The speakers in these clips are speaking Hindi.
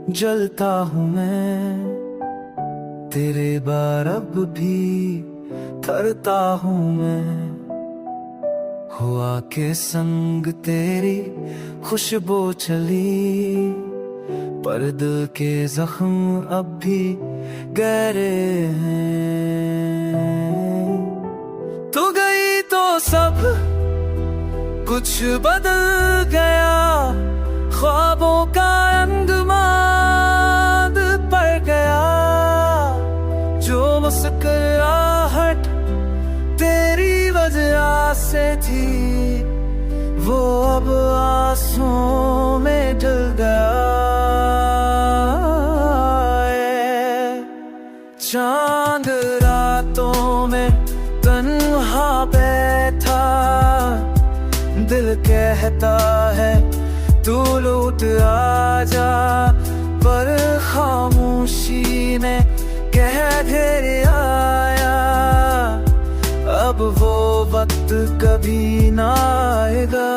जलता हूँ मैं तेरे बार अब भी थरता हूँ मैं। हुआ के संग तेरी खुशबू चली पर दिल के जख्म अब भी गहरे हैं। तू गई तो सब कुछ बदल गया, ख्वाबों का अंगमाद पड़ गया। जो मुस्कुराहट तेरी वजह से थी वो अब आंसुओं में ढल गया। चांद रातों में तन्हा बैठा, दिल कहता है तू लौट आजा, पर खामोशी ने कह घेर आया। अब वो वक्त कभी ना आएगा।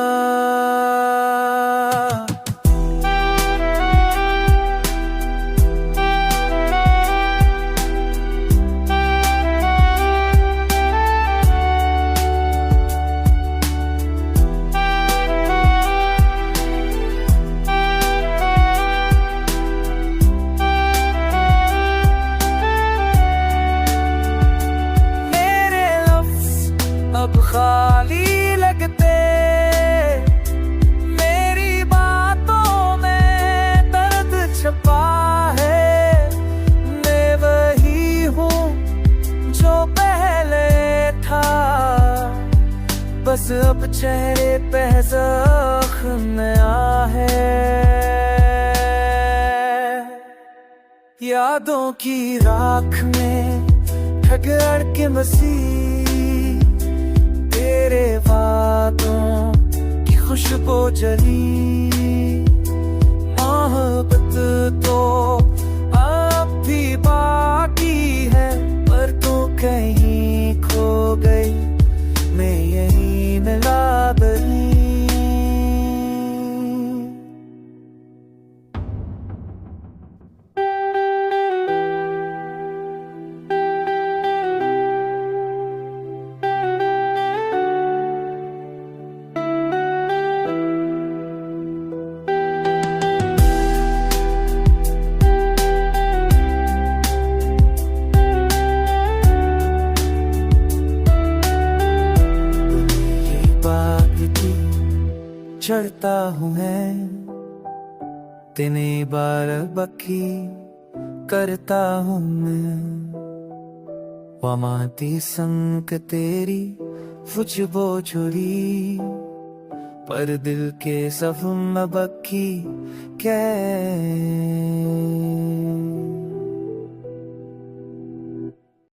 अब खाली लगते, मेरी बातों में दर्द छुपा है। मैं वही हूँ जो पहले था, बस अब चेहरे पे ज़ख्म नया है। यादों की राख में ठगड़ के मसीह, तेरे वादों की खुशबू जली। मोहब्बत तो अब भी बाकी है, पर तू कहीं खो गई, मैं यहीं मिला बही। चढ़ता हूँ मैं तेने बार बकी करता हूँ मैं। वमाती संग तेरी खुशबू चोरी, पर दिल के सफम बकी कै